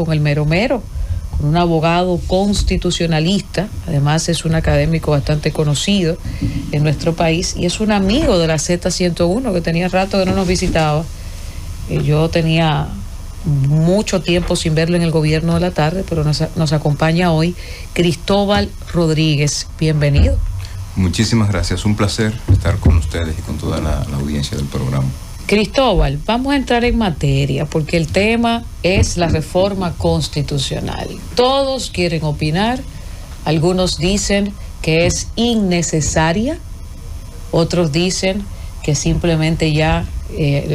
con el mero mero, con un abogado constitucionalista, además es un académico bastante conocido en nuestro país y es un amigo de la Z101 que tenía rato que no nos visitaba. Yo tenía mucho tiempo sin verlo en el gobierno de la tarde, pero nos acompaña hoy Cristóbal Rodríguez. Bienvenido. Muchísimas gracias, un placer estar con ustedes y con toda la audiencia del programa. Cristóbal, vamos a entrar en materia porque el tema es la reforma constitucional. Todos quieren opinar, algunos dicen que es innecesaria, otros dicen que simplemente ya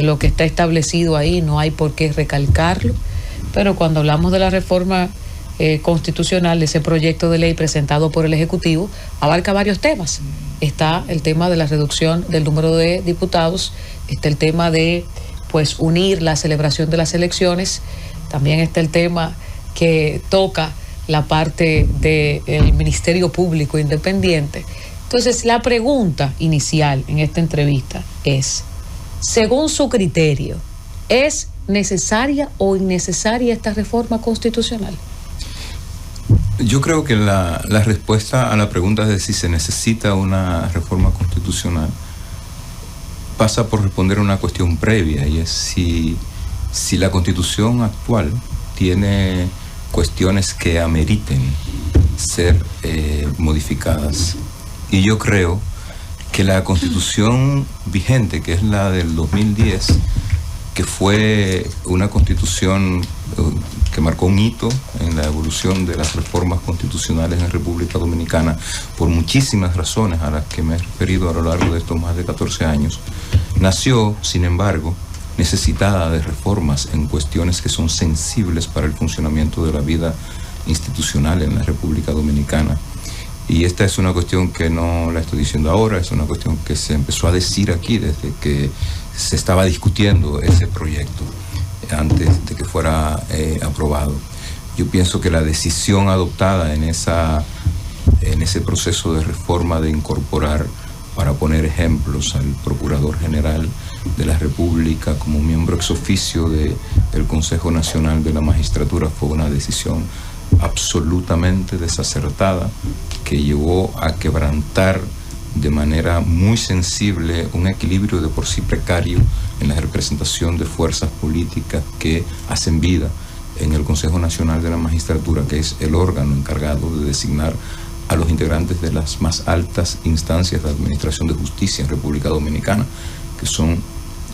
lo que está establecido ahí no hay por qué recalcarlo, pero cuando hablamos de la reforma constitucional, ese proyecto de ley presentado por el Ejecutivo abarca varios temas. Está el tema de la reducción del número de diputados, está el tema de unir la celebración de las elecciones, también está el tema que toca la parte del Ministerio Público Independiente. Entonces, la pregunta inicial en esta entrevista es, según su criterio, ¿es necesaria o innecesaria esta reforma constitucional? Yo creo que la respuesta a la pregunta de si se necesita una reforma constitucional pasa por responder a una cuestión previa, y es si la Constitución actual tiene cuestiones que ameriten ser modificadas. Y yo creo que la Constitución vigente, que es la del 2010, que fue una Constitución que marcó un hito en la evolución de las reformas constitucionales en República Dominicana por muchísimas razones a las que me he referido a lo largo de estos más de 14 años, nació, sin embargo, necesitada de reformas en cuestiones que son sensibles para el funcionamiento de la vida institucional en la República Dominicana. Y esta es una cuestión que no la estoy diciendo ahora, es una cuestión que se empezó a decir aquí desde que se estaba discutiendo ese proyecto antes de que fuera aprobado. Yo pienso que la decisión adoptada en ese proceso de reforma de incorporar, para poner ejemplos, al Procurador General de la República como miembro ex oficio del Consejo Nacional de la Magistratura fue una decisión absolutamente desacertada que llevó a quebrantar de manera muy sensible un equilibrio de por sí precario en la representación de fuerzas políticas que hacen vida en el Consejo Nacional de la Magistratura, que es el órgano encargado de designar a los integrantes de las más altas instancias de administración de justicia en República Dominicana, que son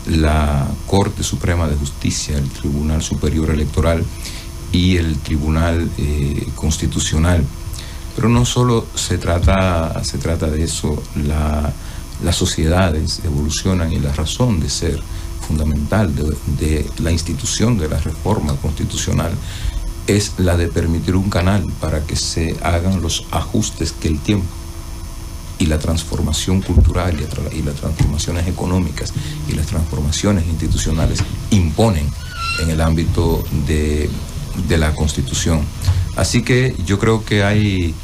la Corte Suprema de Justicia, el Tribunal Superior Electoral y el Tribunal Constitucional. Pero no solo se trata de eso, las sociedades evolucionan y la razón de ser fundamental de la institución de la reforma constitucional es la de permitir un canal para que se hagan los ajustes que el tiempo y la transformación cultural y las transformaciones económicas y las transformaciones institucionales imponen en el ámbito de la Constitución. Así que yo creo que hay,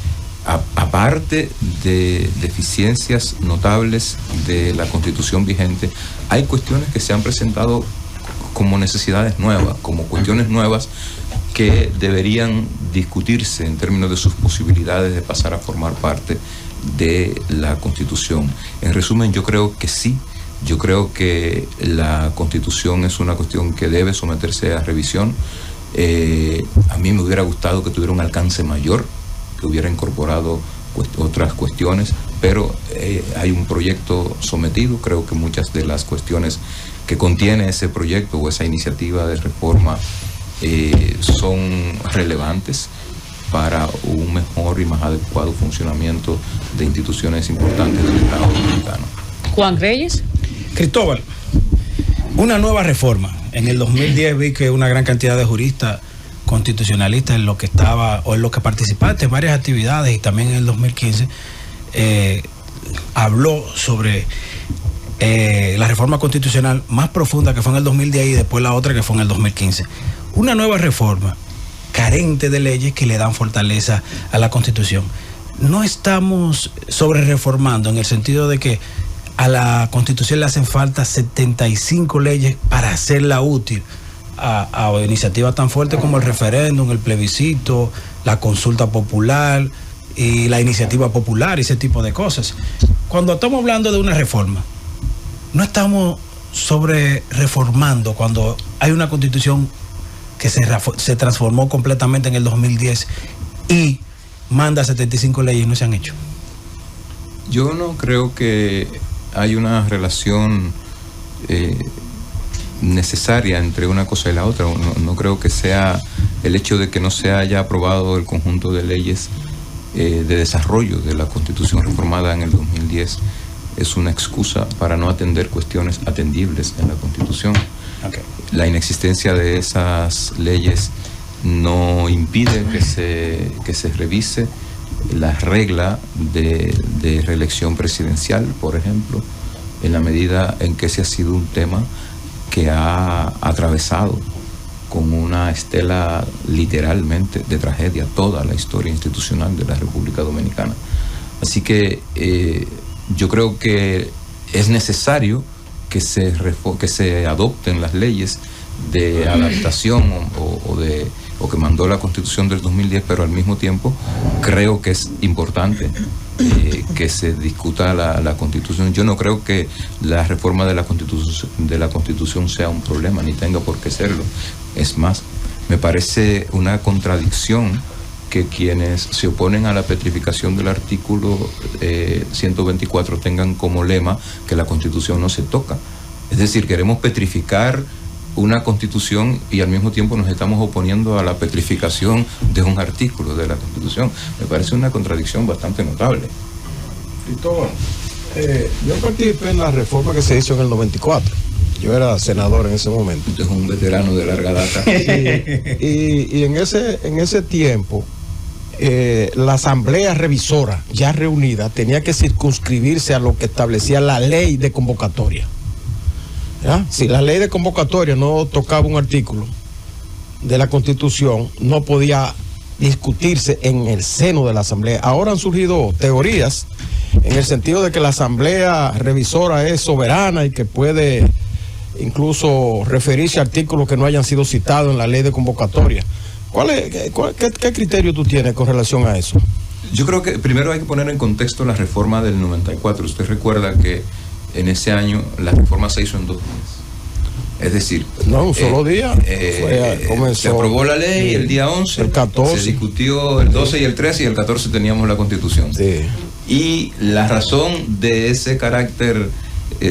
aparte de deficiencias notables de la Constitución vigente, hay cuestiones que se han presentado como necesidades nuevas, como cuestiones nuevas que deberían discutirse en términos de sus posibilidades de pasar a formar parte de la Constitución. En resumen, yo creo que sí. Yo creo que la Constitución es una cuestión que debe someterse a revisión. A mí me hubiera gustado que tuviera un alcance mayor, que hubiera incorporado otras cuestiones, pero hay un proyecto sometido. Creo que muchas de las cuestiones que contiene ese proyecto o esa iniciativa de reforma son relevantes para un mejor y más adecuado funcionamiento de instituciones importantes del Estado dominicano. Juan Reyes. Cristóbal, una nueva reforma. En el 2010 vi que una gran cantidad de juristas constitucionalistas en lo que estaba o en lo que participaste en varias actividades, y también en el 2015 habló sobre la reforma constitucional más profunda, que fue en el 2010, y después la otra que fue en el 2015. Una nueva reforma carente de leyes que le dan fortaleza a la Constitución. No estamos sobre reformando en el sentido de que a la Constitución le hacen falta 75 leyes para hacerla útil. a iniciativas tan fuertes como el referéndum, el plebiscito, la consulta popular y la iniciativa popular y ese tipo de cosas. Cuando estamos hablando de una reforma, no estamos sobre reformando cuando hay una constitución que se transformó completamente en el 2010 y manda 75 leyes y no se han hecho. Yo no creo que hay una relación necesaria entre una cosa y la otra. No creo que sea el hecho de que no se haya aprobado el conjunto de leyes de desarrollo de la Constitución reformada en el 2010 es una excusa para no atender cuestiones atendibles en la Constitución. Okay. La inexistencia de esas leyes no impide que se revise la regla de reelección presidencial, por ejemplo, en la medida en que ese ha sido un tema que ha atravesado con una estela literalmente de tragedia toda la historia institucional de la República Dominicana. Así que yo creo que es necesario que se adopten las leyes de adaptación o que mandó la Constitución del 2010, pero al mismo tiempo creo que es importante que se discuta la Constitución. Yo no creo que la reforma de la Constitución sea un problema, ni tenga por qué serlo. Es más, me parece una contradicción que quienes se oponen a la petrificación del artículo 124 tengan como lema que la Constitución no se toca. Es decir, queremos petrificar una Constitución y al mismo tiempo nos estamos oponiendo a la petrificación de un artículo de la Constitución. Me parece una contradicción bastante notable. Cristóbal, yo participé en la reforma que se hizo en el 94. Yo era senador en ese momento. Usted es un veterano de larga data. Y en ese tiempo, la asamblea revisora ya reunida tenía que circunscribirse a lo que establecía la ley de convocatoria. ¿Ya? Si la ley de convocatoria no tocaba un artículo de la Constitución, no podía discutirse en el seno de la asamblea. Ahora han surgido teorías en el sentido de que la asamblea revisora es soberana y que puede incluso referirse a artículos que no hayan sido citados en la ley de convocatoria. ¿Qué criterio tú tienes con relación a eso? Yo creo que primero hay que poner en contexto la reforma del 94. Usted recuerda que en ese año la reforma se hizo en 2 días. Es decir, no, un solo día. Se aprobó la ley el día 11, el 14. Se discutió el 12 y el 13 y el 14 teníamos la Constitución. Sí. Y la razón de ese carácter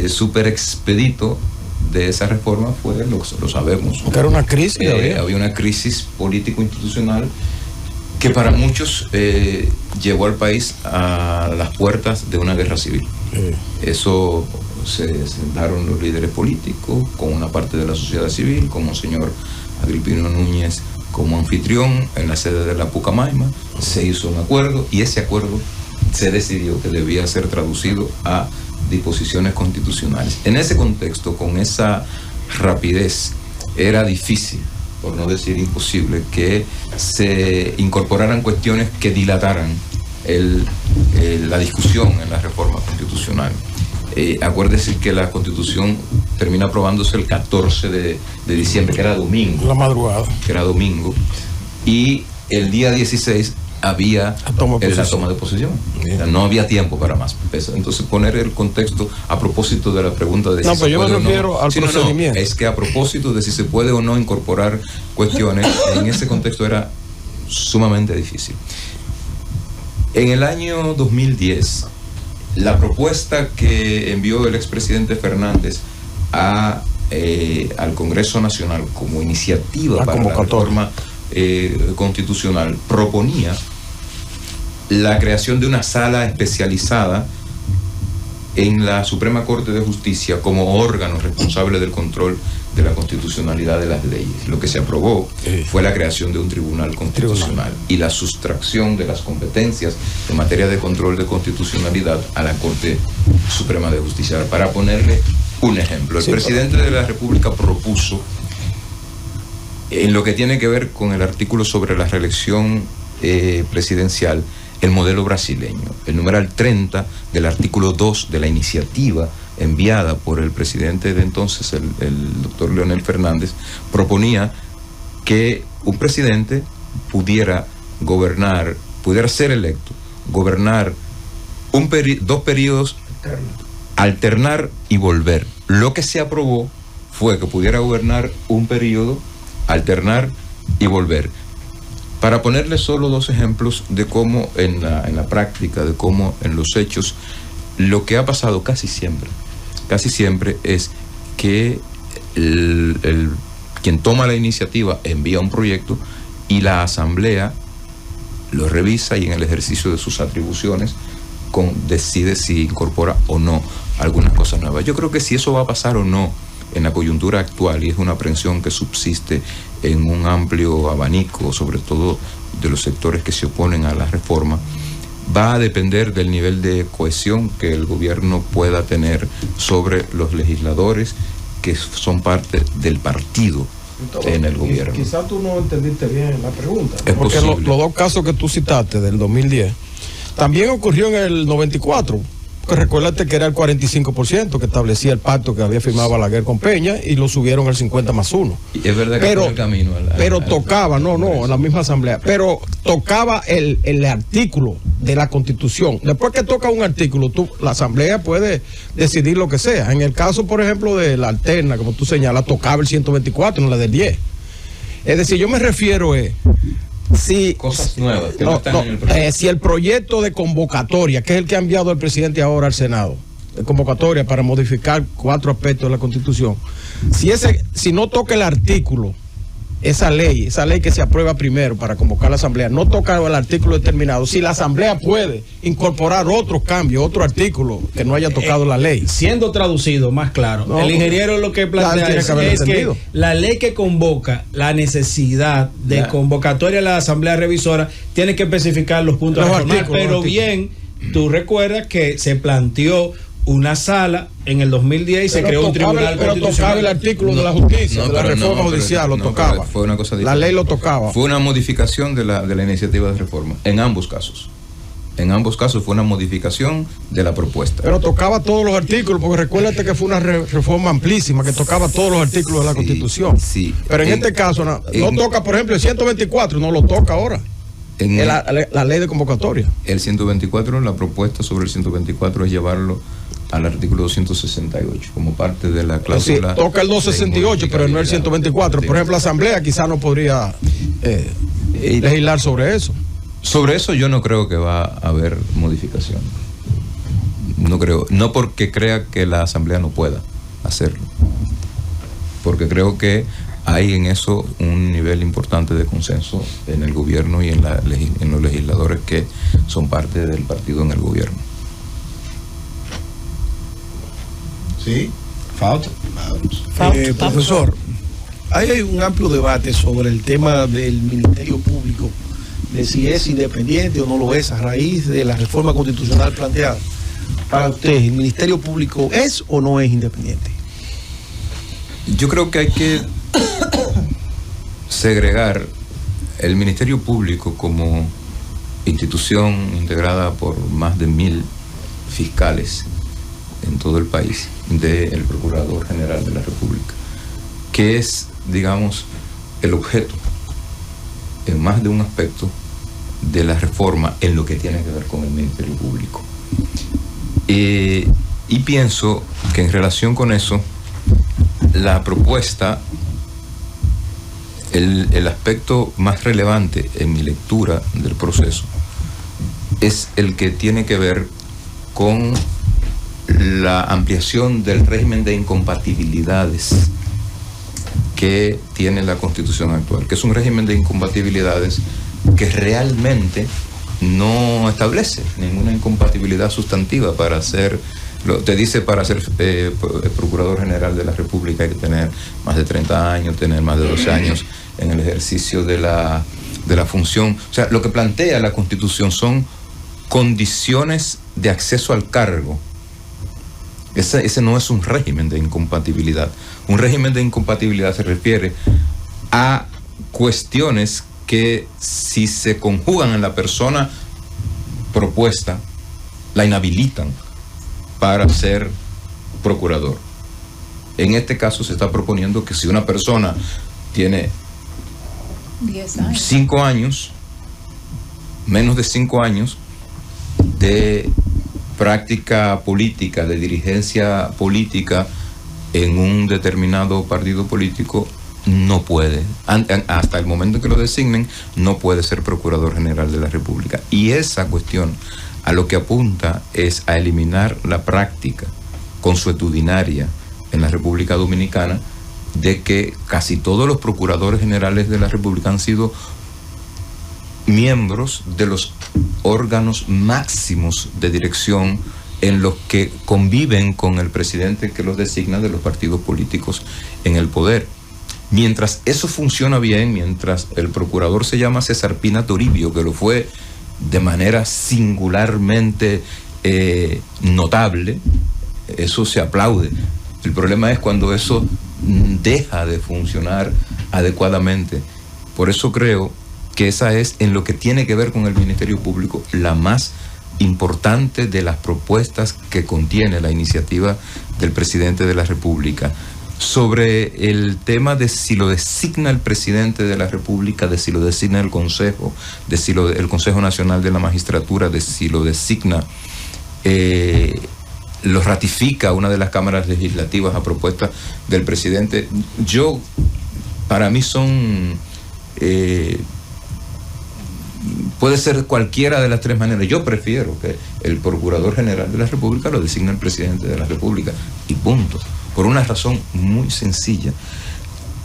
súper expedito de esa reforma fue, lo sabemos. Porque era una crisis. Había una crisis político-institucional que para muchos llevó al país a las puertas de una guerra civil. Eso se sentaron los líderes políticos con una parte de la sociedad civil, como el señor Agripino Núñez como anfitrión en la sede de la Pucamaima, se hizo un acuerdo y ese acuerdo se decidió que debía ser traducido a disposiciones constitucionales. En ese contexto, con esa rapidez, era difícil, por no decir imposible, que se incorporaran cuestiones que dilataran la discusión en la reforma constitucional. Acuérdese que la Constitución termina aprobándose el 14 de diciembre, que era domingo. La madrugada. Que era domingo. Y el día 16 había la toma de posesión. No había tiempo para más. Entonces, poner el contexto a propósito de la pregunta de si se yo puede me refiero al procedimiento. Es que a propósito de si se puede o no incorporar cuestiones, en ese contexto era sumamente difícil. En el año 2010, la propuesta que envió el expresidente Fernández al Congreso Nacional como iniciativa para la reforma constitucional proponía la creación de una sala especializada en la Suprema Corte de Justicia como órgano responsable del control de la constitucionalidad de las leyes. Lo que se aprobó fue la creación de un tribunal constitucional y la sustracción de las competencias en materia de control de constitucionalidad a la Corte Suprema de Justicia. Para ponerle un ejemplo, el presidente de la República propuso, en lo que tiene que ver con el artículo sobre la reelección presidencial, el modelo brasileño, el numeral 30 del artículo 2 de la iniciativa enviada por el presidente de entonces, el doctor Leonel Fernández, proponía que un presidente pudiera gobernar, pudiera ser electo, gobernar dos periodos, alternar y volver. Lo que se aprobó fue que pudiera gobernar un periodo, alternar y volver. Para ponerle solo dos ejemplos de cómo en la práctica, de cómo en los hechos, lo que ha pasado casi siempre es que quien toma la iniciativa envía un proyecto y la asamblea lo revisa y en el ejercicio de sus atribuciones decide si incorpora o no algunas cosas nuevas. Yo creo que si eso va a pasar o no en la coyuntura actual, y es una aprensión que subsiste en un amplio abanico, sobre todo de los sectores que se oponen a la reforma, va a depender del nivel de cohesión que el gobierno pueda tener sobre los legisladores que son parte del partido en el gobierno. Quizás tú no entendiste bien la pregunta. Es porque posible. los dos casos que tú citaste del 2010, también ocurrió en el 94. Que recuérdate que era el 45% que establecía el pacto que había firmado Balaguer con Peña y lo subieron al 50+1. Y es verdad que fue el camino. Pero tocaba, en la misma asamblea, pero tocaba el artículo de la Constitución. Después que toca un artículo, la asamblea puede decidir lo que sea. En el caso, por ejemplo, de la alterna, como tú señalas, tocaba el 124, no la del 10. Es decir, yo me refiero si cosas nuevas que no están en el proyecto. Si el proyecto de convocatoria, que es el que ha enviado el presidente ahora al Senado, de convocatoria para modificar 4 aspectos de la Constitución, si no toca el artículo, esa ley que se aprueba primero para convocar la asamblea, no toca el artículo determinado, si la asamblea puede incorporar otros cambios, otro artículo que no haya tocado la ley. Siendo traducido más claro, el ingeniero lo que plantea es que la ley que convoca la necesidad de convocatoria a la asamblea revisora tiene que especificar los puntos a reformar, pero bien, tú recuerdas que se planteó una sala en el 2010 y se creó un tribunal constitucional. Pero tocaba el artículo de la justicia, de la reforma judicial, lo tocaba. Fue una cosa diferente. La ley lo tocaba. Fue una modificación de la iniciativa de reforma, en ambos casos. En ambos casos fue una modificación de la propuesta. Pero tocaba todos los artículos, porque recuérdate que fue una reforma amplísima, que tocaba todos los artículos de la Constitución. Sí. Pero en este caso no toca, por ejemplo, el 124, no lo toca ahora. La ley de convocatoria. El 124, la propuesta sobre el 124 es llevarlo al artículo 268 como parte de la cláusula. Sí, toca el 268, pero no el 124. Por ejemplo, la asamblea quizá no podría legislar sobre eso. Sobre eso yo no creo que va a haber modificación. No creo, no porque crea que la asamblea no pueda hacerlo, porque creo que hay en eso un nivel importante de consenso en el gobierno y en los legisladores que son parte del partido en el gobierno. Sí. Fausto. Profesor, hay un amplio debate sobre el tema del Ministerio Público, de si es independiente o no lo es a raíz de la reforma constitucional planteada. Para usted, ¿el Ministerio Público es o no es independiente? Yo creo que hay que segregar el Ministerio Público como institución integrada por más de 1000 fiscales en todo el país, del Procurador General de la República, que es, digamos, el objeto en más de un aspecto de la reforma en lo que tiene que ver con el Ministerio Público. Y pienso que en relación con eso, la propuesta, el aspecto más relevante en mi lectura del proceso es el que tiene que ver con la ampliación del régimen de incompatibilidades que tiene la Constitución actual, que es un régimen de incompatibilidades que realmente no establece ninguna incompatibilidad sustantiva para ser, te dice, para ser Procurador General de la República hay que tener más de 30 años, tener más de 12 años en el ejercicio de la función. O sea, lo que plantea la Constitución son condiciones de acceso al cargo. Ese no es un régimen de incompatibilidad. Un régimen de incompatibilidad se refiere a cuestiones que, si se conjugan en la persona propuesta, la inhabilitan para ser procurador. En este caso se está proponiendo que si una persona tiene 10 años. 5 años, menos de 5 años de práctica política, de dirigencia política en un determinado partido político, no puede, hasta el momento en que lo designen, no puede ser Procurador General de la República. Y esa cuestión a lo que apunta es a eliminar la práctica consuetudinaria en la República Dominicana de que casi todos los procuradores generales de la República han sido miembros de los órganos máximos de dirección en los que conviven con el presidente que los designa de los partidos políticos en el poder. Mientras eso funciona bien, mientras el procurador se llama César Pina Toribio, que lo fue de manera singularmente notable, eso se aplaude. El problema es cuando eso deja de funcionar adecuadamente. Por eso creo que esa es, en lo que tiene que ver con el Ministerio Público, la más importante de las propuestas que contiene la iniciativa del presidente de la República. Sobre el tema de si lo designa el presidente de la República, de si lo designa el Consejo, de si el Consejo Nacional de la Magistratura, de si lo designa, lo ratifica una de las cámaras legislativas a propuesta del presidente, para mí puede ser cualquiera de las tres maneras. Yo prefiero que el Procurador General de la República lo designe el presidente de la República, y punto. Por una razón muy sencilla.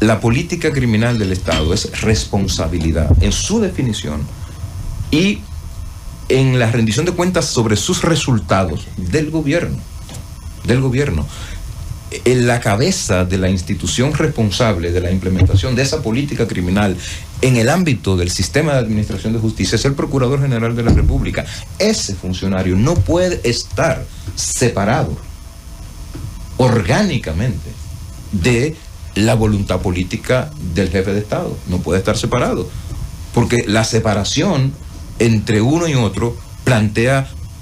La política criminal del Estado es responsabilidad en su definición y en la rendición de cuentas sobre sus resultados del gobierno. En la cabeza de la institución responsable de la implementación de esa política criminal en el ámbito del sistema de administración de justicia es el Procurador General de la República. Ese funcionario no puede estar separado orgánicamente de la voluntad política del jefe de Estado. No puede estar separado, porque la separación entre uno y otro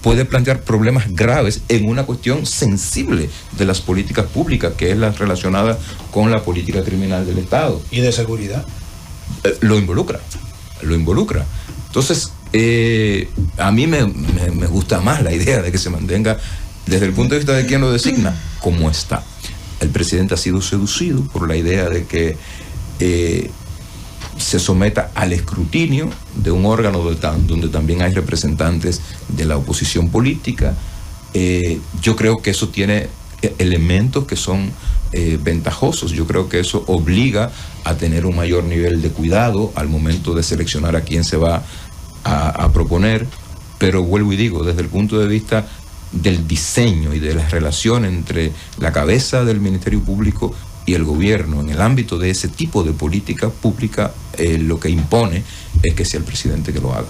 puede plantear problemas graves en una cuestión sensible de las políticas públicas, que es la relacionada con la política criminal del Estado. ¿Y de seguridad? Lo involucra. Entonces, a mí me gusta más la idea de que se mantenga, desde el punto de vista de quien lo designa, como está. El presidente ha sido seducido por la idea de que se someta al escrutinio de un órgano donde también hay representantes de la oposición política. Yo creo que eso tiene elementos que son ventajosos. Yo creo que eso obliga a tener un mayor nivel de cuidado al momento de seleccionar a quién se va a proponer, pero vuelvo y digo, desde el punto de vista del diseño y de la relación entre la cabeza del Ministerio Público y el gobierno en el ámbito de ese tipo de política pública, lo que impone es que sea el presidente que lo haga.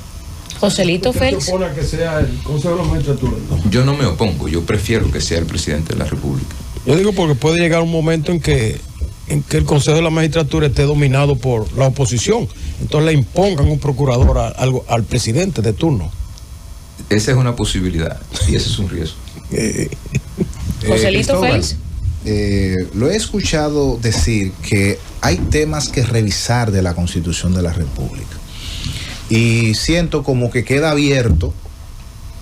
Joselito Félix. ¿Usted opone que sea el Consejo de la Magistratura? Yo no me opongo, yo prefiero que sea el presidente de la República. Yo digo porque puede llegar un momento en que el Consejo de la Magistratura esté dominado por la oposición, entonces le impongan un procurador al presidente de turno. Esa es una posibilidad y ese es un riesgo. Joselito Félix. Lo he escuchado decir que hay temas que revisar de la Constitución de la República y siento como que queda abierto,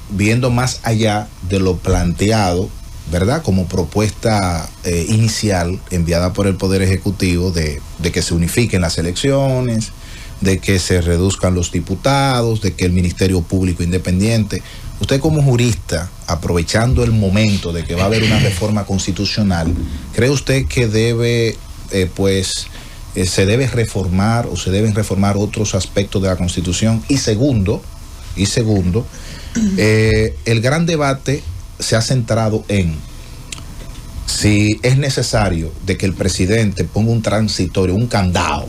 viendo más allá de lo planteado, ¿verdad?, como propuesta inicial enviada por el Poder Ejecutivo de que se unifiquen las elecciones, de que se reduzcan los diputados, de que el Ministerio Público Independiente. Usted, como jurista, aprovechando el momento de que va a haber una reforma constitucional, ¿cree usted que se debe reformar o se deben reformar otros aspectos de la Constitución? Y segundo, el gran debate se ha centrado en si es necesario de que el presidente ponga un transitorio, un candado,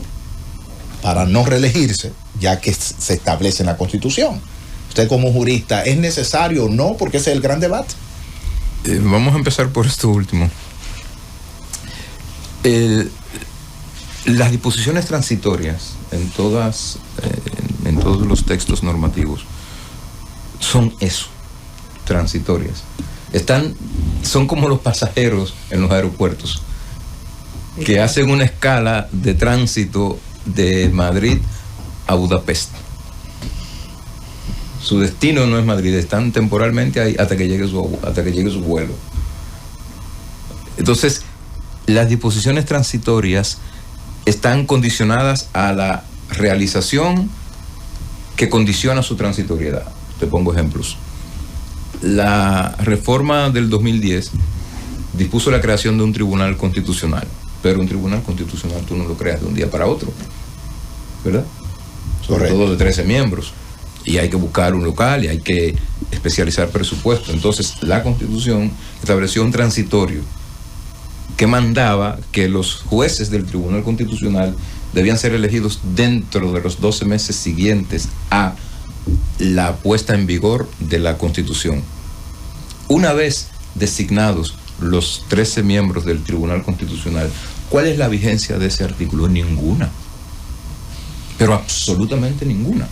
para no reelegirse, ya que se establece en la Constitución. Usted, como jurista, ¿es necesario o no? Porque ese es el gran debate. Vamos a empezar por esto último. Las disposiciones transitorias en todos los textos normativos son eso, transitorias. Están son como los pasajeros en los aeropuertos, que hacen una escala de tránsito de Madrid a Budapest. Su destino no es Madrid, están temporalmente ahí hasta que llegue su vuelo. Entonces, las disposiciones transitorias están condicionadas a la realización que condiciona su transitoriedad. Te pongo ejemplos. La reforma del 2010 dispuso la creación de un tribunal constitucional, pero un tribunal constitucional tú no lo creas de un día para otro, ¿verdad? Sobre todo de 13 miembros, y hay que buscar un local y hay que especializar presupuesto. Entonces la Constitución estableció un transitorio que mandaba que los jueces del Tribunal Constitucional debían ser elegidos dentro de los 12 meses siguientes a la puesta en vigor de la Constitución. Una vez designados los 13 miembros del Tribunal Constitucional, ¿cuál es la vigencia de ese artículo? Ninguna. Pero absolutamente ninguna.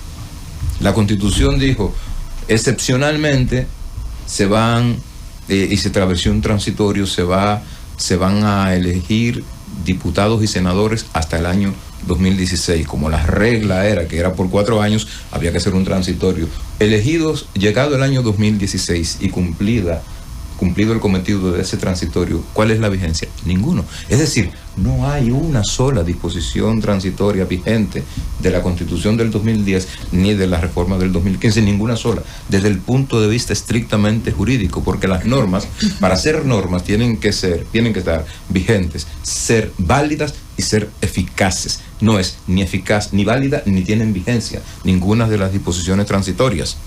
La Constitución dijo, excepcionalmente se van, y se estableció un transitorio, se van a elegir diputados y senadores hasta el año 2016. Como la regla era que era por 4 años, había que hacer un transitorio. Elegidos, llegado el año 2016 y cumplido el cometido de ese transitorio, ¿cuál es la vigencia? Ninguno. Es decir, no hay una sola disposición transitoria vigente de la Constitución del 2010 ni de la reforma del 2015, ninguna sola, desde el punto de vista estrictamente jurídico, porque las normas, para ser normas, tienen que estar vigentes, ser válidas y ser eficaces. No es ni eficaz ni válida ni tienen vigencia ninguna de las disposiciones transitorias.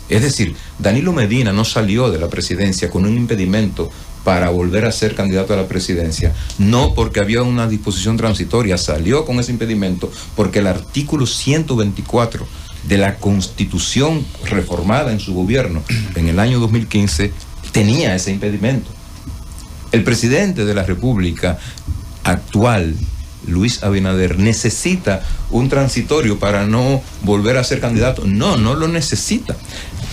Es decir, Danilo Medina no salió de la presidencia con un impedimento para volver a ser candidato a la presidencia, no porque había una disposición transitoria, salió con ese impedimento porque el artículo 124 de la Constitución reformada en su gobierno en el año 2015 tenía ese impedimento. El presidente de la República actual, Luis Abinader, necesita un transitorio para no volver a ser candidato. No lo necesita.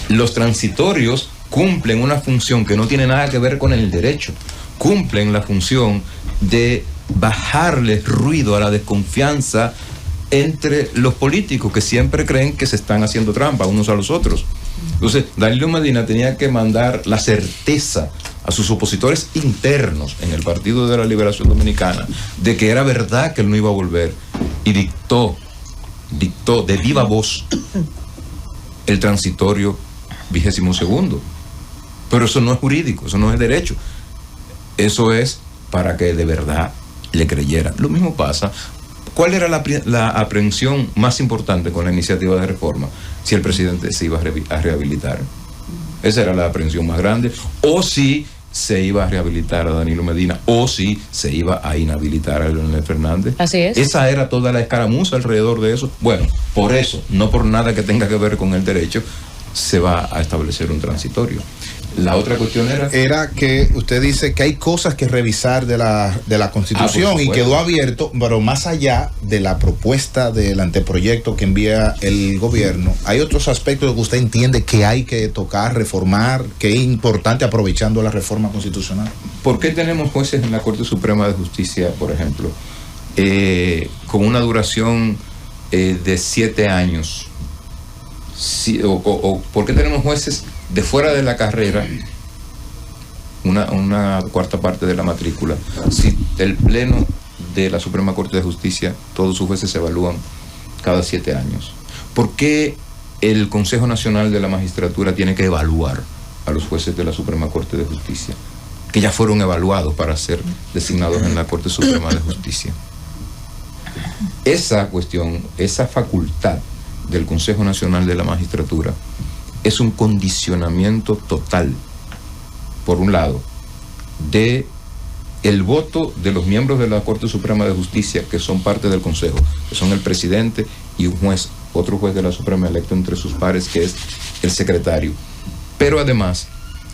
Los transitorios cumplen una función que no tiene nada que ver con el derecho. Cumplen la función de bajarle ruido a la desconfianza entre los políticos que siempre creen que se están haciendo trampa unos a los otros. Entonces, Danilo Medina tenía que mandar la certeza a sus opositores internos en el Partido de la Liberación Dominicana de que era verdad que él no iba a volver, y dictó de viva voz el transitorio 22º. Pero eso no es jurídico, eso no es derecho, eso es para que de verdad le creyera. Lo mismo pasa. ¿Cuál era la aprehensión más importante con la iniciativa de reforma? Si el presidente se iba a rehabilitar. Esa era la aprehensión más grande. O si se iba a rehabilitar a Danilo Medina, o si se iba a inhabilitar a Leonel Fernández. Así es. Esa era toda la escaramuza alrededor de eso. Bueno, por eso, no por nada que tenga que ver con el derecho, se va a establecer un transitorio. La otra cuestión era que usted dice que hay cosas que revisar de la Constitución y quedó abierto, pero más allá de la propuesta del anteproyecto que envía el gobierno, hay otros aspectos que usted entiende que hay que tocar, reformar, que es importante aprovechando la reforma constitucional. ¿Por qué tenemos jueces en la Corte Suprema de Justicia, por ejemplo, con una duración de 7 años? Sí, o ¿por qué tenemos jueces de fuera de la carrera, una cuarta parte de la matrícula, si el Pleno de la Suprema Corte de Justicia, todos sus jueces se evalúan cada 7 años? ¿Por qué el Consejo Nacional de la Magistratura tiene que evaluar a los jueces de la Suprema Corte de Justicia, que ya fueron evaluados para ser designados en la Corte Suprema de Justicia? Esa cuestión, esa facultad del Consejo Nacional de la Magistratura es un condicionamiento total, por un lado, de el voto de los miembros de la Corte Suprema de Justicia, que son parte del Consejo, que son el presidente y un juez, otro juez de la Suprema electo entre sus pares, que es el secretario. Pero además,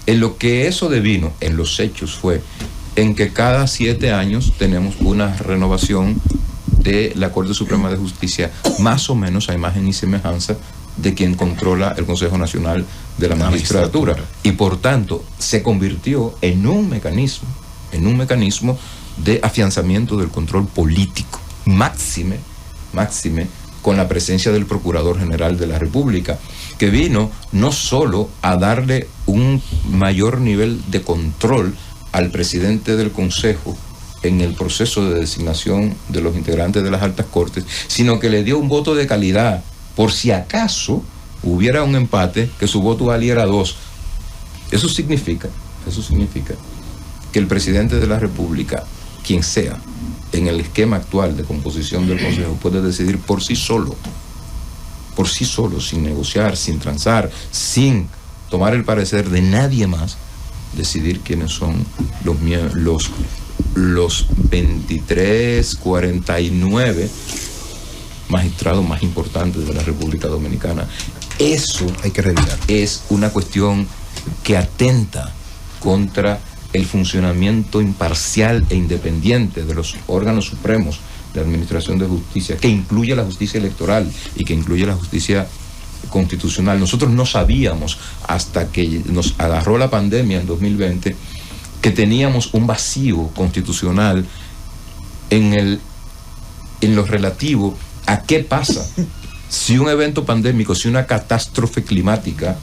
en lo que eso devino en los hechos fue en que cada 7 años tenemos una renovación de la Corte Suprema de Justicia, más o menos a imagen y semejanza de quien controla el Consejo Nacional de la Magistratura. Y por tanto, se convirtió en un mecanismo de afianzamiento del control político, máxime con la presencia del Procurador General de la República, que vino no solo a darle un mayor nivel de control al presidente del Consejo en el proceso de designación de los integrantes de las altas cortes, sino que le dio un voto de calidad, por si acaso hubiera un empate, que su voto valiera 2. Eso significa que el presidente de la República, quien sea, en el esquema actual de composición del Consejo, puede decidir por sí solo, sin negociar, sin transar, sin tomar el parecer de nadie más, decidir quiénes son los 23, 49 magistrados más importantes de la República Dominicana. Eso hay que revisar. Es una cuestión que atenta contra el funcionamiento imparcial e independiente de los órganos supremos de administración de justicia, que incluye la justicia electoral y que incluye la justicia constitucional. Nosotros no sabíamos, hasta que nos agarró la pandemia en 2020, que teníamos un vacío constitucional en lo relativo a qué pasa si un evento pandémico, si una catástrofe climática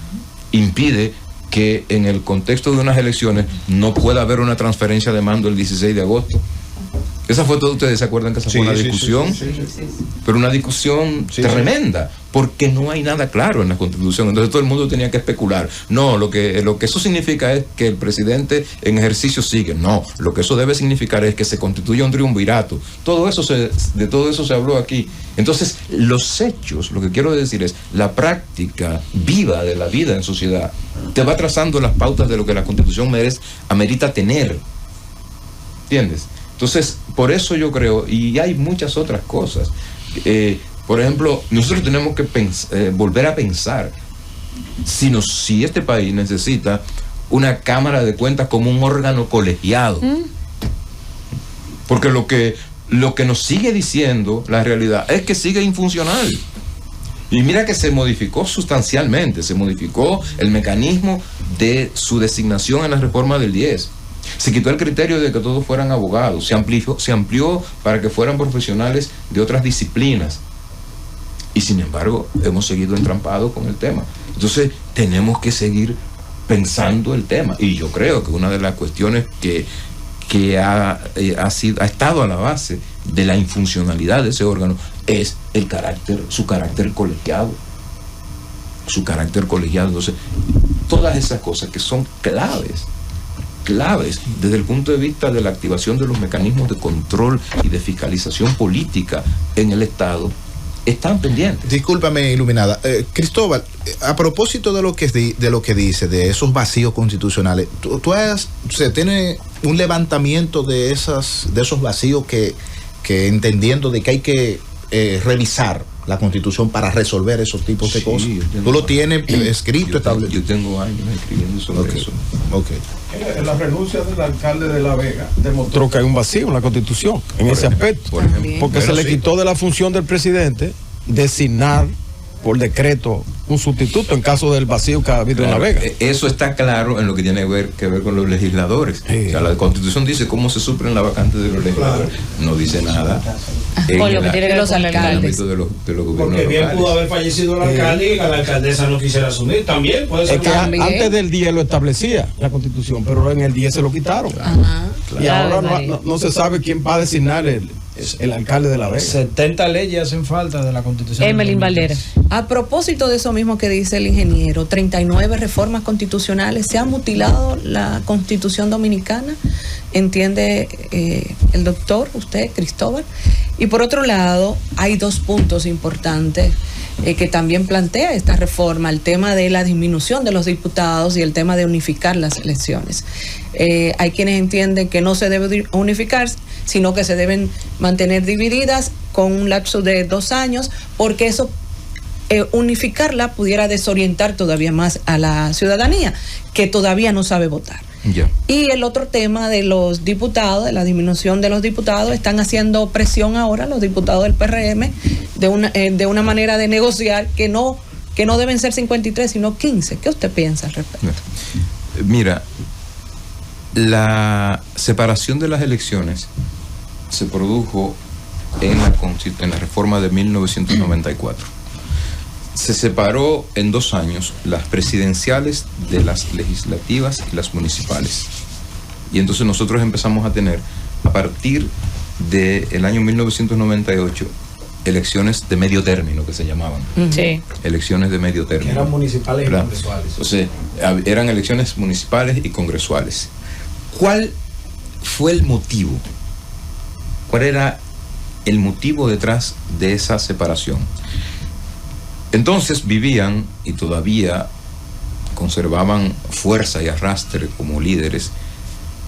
impide que en el contexto de unas elecciones no pueda haber una transferencia de mando el 16 de agosto. Esa fue todo, ustedes se acuerdan que esa fue una discusión, pero una discusión tremenda, porque no hay nada claro en la Constitución. Entonces todo el mundo tenía que especular. No, lo que eso significa es que el presidente en ejercicio sigue. No, lo que eso debe significar es que se constituya un triunvirato. De todo eso se habló aquí. Entonces, los hechos, lo que quiero decir es, la práctica viva de la vida en sociedad te va trazando las pautas de lo que la Constitución amerita tener. ¿Entiendes? Entonces, por eso yo creo, y hay muchas otras cosas. Por ejemplo, nosotros tenemos que volver a pensar si este país necesita una Cámara de Cuentas como un órgano colegiado. Porque lo que nos sigue diciendo la realidad es que sigue infuncional. Y mira que se modificó sustancialmente, se modificó el mecanismo de su designación en la reforma del 10. Se quitó el criterio de que todos fueran abogados, se amplió para que fueran profesionales de otras disciplinas. Y sin embargo, hemos seguido entrampados con el tema. Entonces, tenemos que seguir pensando el tema. Y yo creo que una de las cuestiones que ha estado a la base de la infuncionalidad de ese órgano es su carácter colegiado. Entonces, todas esas cosas que son claves desde el punto de vista de la activación de los mecanismos de control y de fiscalización política en el Estado, están pendientes. Discúlpame, iluminada. Cristóbal, a propósito de lo que dice, de esos vacíos constitucionales, ¿se tiene un levantamiento de esos vacíos que entendiendo de que hay que revisar la Constitución para resolver esos tipos de cosas? ¿Tú lo tienes escrito? Yo tengo años escribiendo sobre eso. La renuncia del alcalde de La Vega demostró que hay un vacío en la Constitución en ese aspecto, porque se le quitó de la función del presidente designar por decreto un sustituto en caso del vacío que ha habido en La Vega. Eso está claro en lo que tiene que ver con los legisladores. Sí. O sea, la Constitución dice cómo se suplen las vacantes de los legisladores. No dice nada. Con lo que tienen los alcaldes. De los porque bien locales. Pudo haber fallecido el alcalde y la alcaldesa no quisiera asumir. También puede ser. Es que antes del 10 lo establecía la Constitución, pero en el 10 se lo quitaron. Ajá. Y ahora no se sabe quién va a designar el alcalde de La Vega. 70 leyes hacen falta de la Constitución. Emelín Valdera. A propósito de eso mismo que dice el ingeniero, 39 reformas constitucionales, se ha mutilado la Constitución dominicana, entiende el doctor, usted, Cristóbal. Y por otro lado, hay dos puntos importantes que también plantea esta reforma, el tema de la disminución de los diputados y el tema de unificar las elecciones. Hay quienes entienden que no se debe unificar, sino que se deben mantener divididas con un lapso de 2 años, porque eso, unificarla pudiera desorientar todavía más a la ciudadanía, que todavía no sabe votar. Yeah. Y el otro tema de los diputados, de la disminución de los diputados, están haciendo presión ahora los diputados del PRM de una manera de negociar que que no deben ser 53, sino 15. ¿Qué usted piensa al respecto? Mira, la separación de las elecciones se produjo en la reforma de 1994. Se separó en 2 años las presidenciales de las legislativas y las municipales. Y entonces nosotros empezamos a tener, a partir del año 1998, elecciones de medio término, que se llamaban. Sí. Elecciones de medio término. Eran municipales y congresuales. O sea, eran elecciones municipales y congresuales. ¿Cuál fue el motivo? ¿Cuál era el motivo detrás de esa separación? Entonces vivían y todavía conservaban fuerza y arrastre como líderes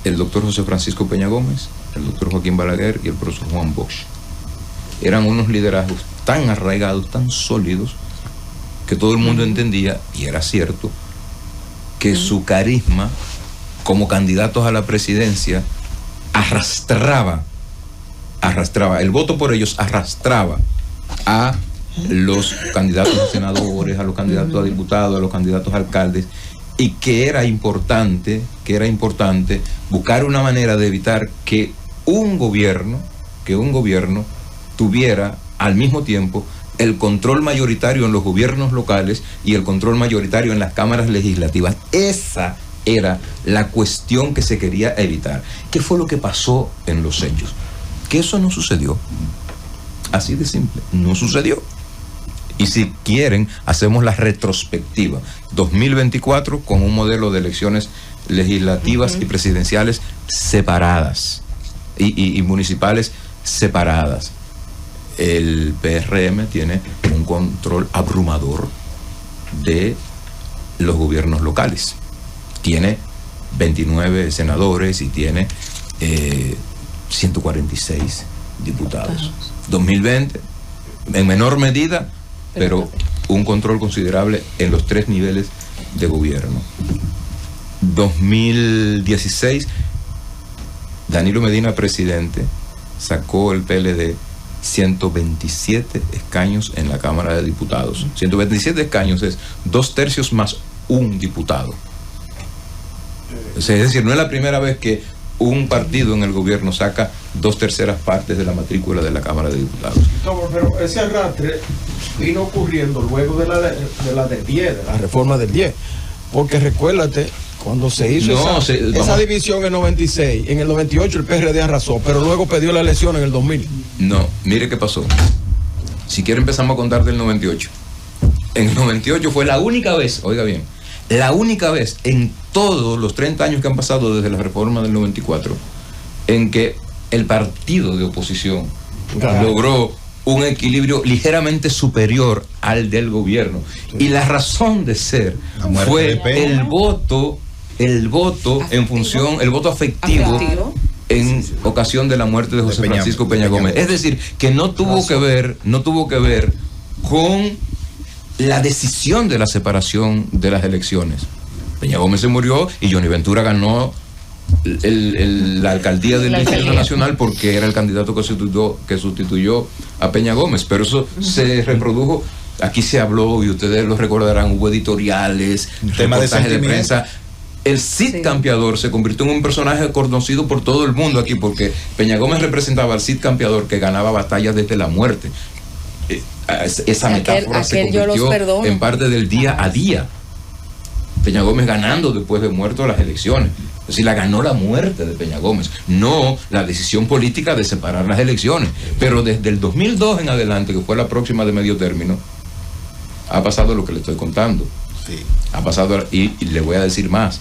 el doctor José Francisco Peña Gómez, el doctor Joaquín Balaguer y el profesor Juan Bosch. Eran unos liderazgos tan arraigados, tan sólidos, que todo el mundo entendía, y era cierto, que su carisma como candidatos a la presidencia arrastraba, el voto por ellos arrastraba a los candidatos a senadores, a los candidatos a diputados, a los candidatos a alcaldes, y que era importante buscar una manera de evitar que un gobierno tuviera al mismo tiempo el control mayoritario en los gobiernos locales y el control mayoritario en las cámaras legislativas. Esa era la cuestión que se quería evitar. ¿Qué fue lo que pasó en los hechos? Que eso no sucedió. Así de simple, no sucedió. Y si quieren, hacemos la retrospectiva 2024 con un modelo de elecciones legislativas y presidenciales separadas y municipales separadas. El PRM tiene un control abrumador de los gobiernos locales. Tiene 29 senadores y tiene 146 diputados. 2020, en menor medida, pero un control considerable en los 3 niveles de gobierno. 2016, Danilo Medina, presidente, sacó el PLD 127 escaños en la Cámara de Diputados. 127 escaños es 2/3 más un diputado. O sea, es decir, no es la primera vez que un partido en el gobierno saca 2/3 partes de la matrícula de la Cámara de Diputados. Pero ese arrastre vino ocurriendo luego de la del 10, de la reforma del 10. Porque recuérdate, cuando se hizo esa división en 96, en el 98 el PRD arrasó, pero luego perdió la elección en el 2000. No, mire qué pasó. Si quiere empezamos a contar del 98. En el 98 fue la única vez, oiga bien, la única vez en todos los 30 años que han pasado desde la reforma del 94 en que el partido de oposición logró un equilibrio ligeramente superior al del gobierno. Y la razón de ser fue el voto en función, el voto afectivo en ocasión de la muerte de José Francisco Peña Gómez. Es decir, que no tuvo que ver con la decisión de la separación de las elecciones. Peña Gómez se murió y Johnny Ventura ganó la alcaldía del Distrito Nacional porque era el candidato que sustituyó a Peña Gómez, pero eso se reprodujo. Aquí se habló, y ustedes lo recordarán, hubo editoriales, reportajes de prensa. El Cid Campeador se convirtió en un personaje conocido por todo el mundo aquí, porque Peña Gómez representaba al Cid Campeador que ganaba batallas desde la muerte. Esa metáfora se convirtió en parte del día a día. Peña Gómez ganando después de muerto las elecciones. Es decir, la ganó la muerte de Peña Gómez, no la decisión política de separar las elecciones. Pero desde el 2002 en adelante, que fue la próxima de medio término, ha pasado lo que le estoy contando. Sí. Ha pasado, y le voy a decir más.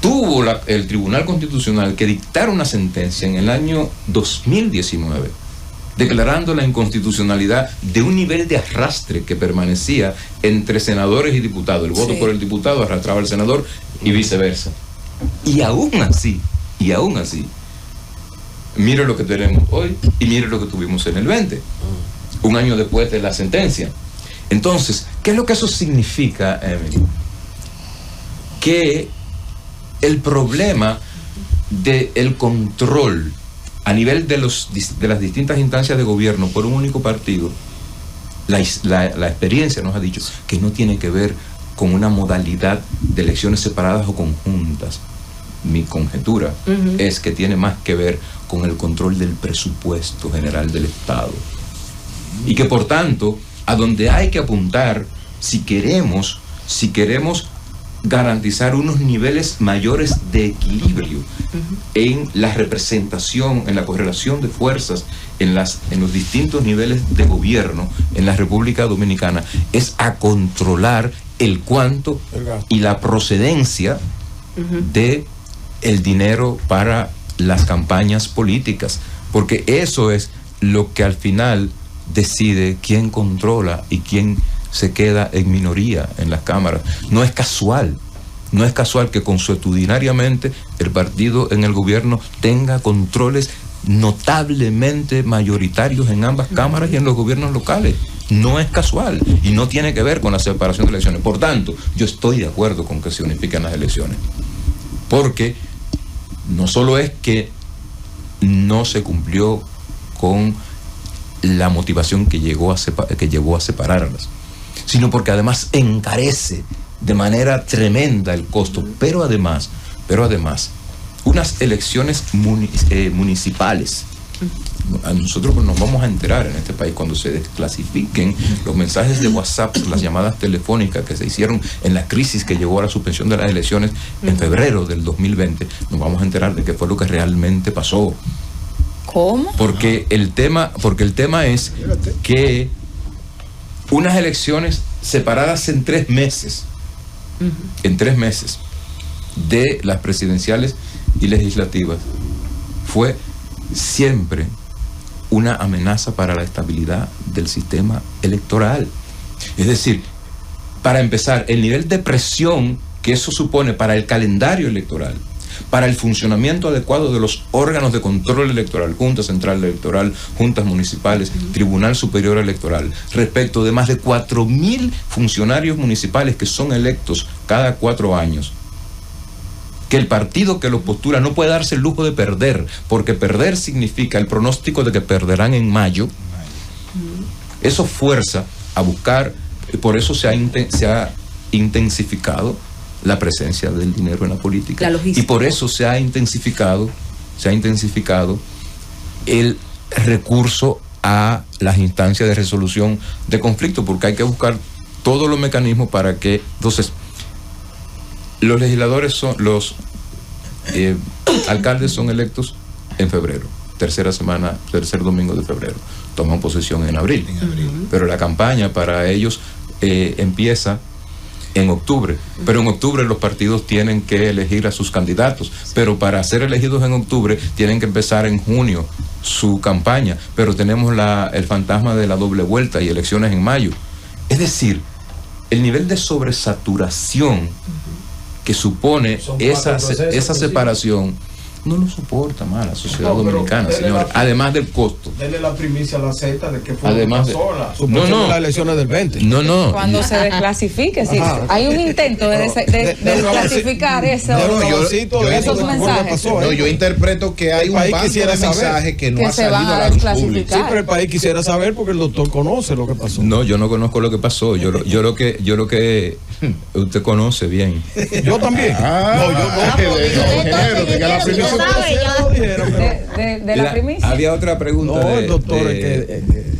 Tuvo el Tribunal Constitucional que dictar una sentencia en el año 2019 declarando la inconstitucionalidad de un nivel de arrastre que permanecía entre senadores y diputados. El voto por el diputado arrastraba al senador y viceversa. Y aún así, mire lo que tenemos hoy y mire lo que tuvimos en el 20, un año después de la sentencia. Entonces, ¿qué es lo que eso significa, Emily? Que el problema del control a nivel de las distintas instancias de gobierno por un único partido La experiencia nos ha dicho que no tiene que ver con una modalidad de elecciones separadas o conjuntas. Mi conjetura es que tiene más que ver con el control del presupuesto general del Estado. Y que por tanto, a donde hay que apuntar, si queremos garantizar unos niveles mayores de equilibrio en la representación, en la correlación de fuerzas en los distintos niveles de gobierno en la República Dominicana, es a controlar el cuánto y la procedencia de el dinero para las campañas políticas, porque eso es lo que al final decide quién controla y quién se queda en minoría en las cámaras. No es casual que consuetudinariamente el partido en el gobierno tenga controles notablemente mayoritarios en ambas cámaras y en los gobiernos locales. No es casual y no tiene que ver con la separación de elecciones. Por tanto, yo estoy de acuerdo con que se unifiquen las elecciones, porque no solo es que no se cumplió con la motivación que llevó a separarlas, sino porque además encarece de manera tremenda el costo, pero además, unas elecciones municipales. Nosotros nos vamos a enterar en este país cuando se desclasifiquen los mensajes de WhatsApp, las llamadas telefónicas que se hicieron en la crisis que llevó a la suspensión de las elecciones en febrero del 2020. Nos vamos a enterar de qué fue lo que realmente pasó. ¿Cómo? Porque el tema es que unas elecciones separadas en 3 meses, de las presidenciales y legislativas, fue siempre una amenaza para la estabilidad del sistema electoral. Es decir, para empezar, el nivel de presión que eso supone para el calendario electoral, para el funcionamiento adecuado de los órganos de control electoral, Junta Central Electoral, juntas municipales, Tribunal Superior Electoral, respecto de más de 4.000 funcionarios municipales que son electos cada 4 años, que el partido que los postula no puede darse el lujo de perder, porque perder significa el pronóstico de que perderán en mayo. Eso fuerza a buscar, por eso se ha intensificado la presencia del dinero en la política, y por eso se ha intensificado el recurso a las instancias de resolución de conflictos, porque hay que buscar todos los mecanismos para que, entonces, los legisladores los alcaldes son electos en febrero, tercer domingo de febrero, toman posesión en abril. Pero la campaña para ellos empieza en octubre, pero en octubre los partidos tienen que elegir a sus candidatos, pero para ser elegidos en octubre tienen que empezar en junio su campaña, pero tenemos el fantasma de la doble vuelta y elecciones en mayo. Es decir, el nivel de sobresaturación que supone esa separación no lo soporta más la sociedad dominicana, señores, además del costo. Denle la primicia a la Z de que fue además las elecciones del 20. Cuando se desclasifique, si hay un intento de desclasificar esos mensajes. Yo interpreto que hay un banco de mensajes que no ha salido a la luz pública. Sí, pero el país quisiera saber porque el doctor conoce lo que pasó. No, yo no conozco lo que pasó. Yo lo que usted conoce bien. Yo también. De la primicia. Había otra pregunta. No, el doctor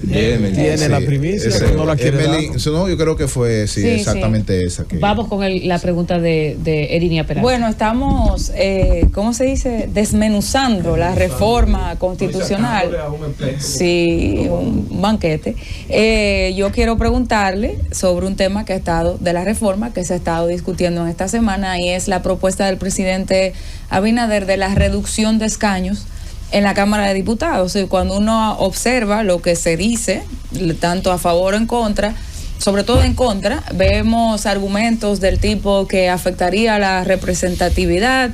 tiene la primicia, pero no la quiere dar. No, yo creo que fue exactamente esa. Vamos con la pregunta de Erinia Peralta. Bueno, estamos, ¿cómo se dice? Desmenuzando la reforma constitucional. Sí, un banquete. Yo quiero preguntarle sobre un tema que ha estado, de la reforma que se ha estado discutiendo en esta semana, y es la propuesta del presidente Abinader de la reducción de escaños en la Cámara de Diputados. Y cuando uno observa lo que se dice, tanto a favor o en contra, sobre todo en contra, vemos argumentos del tipo que afectaría la representatividad,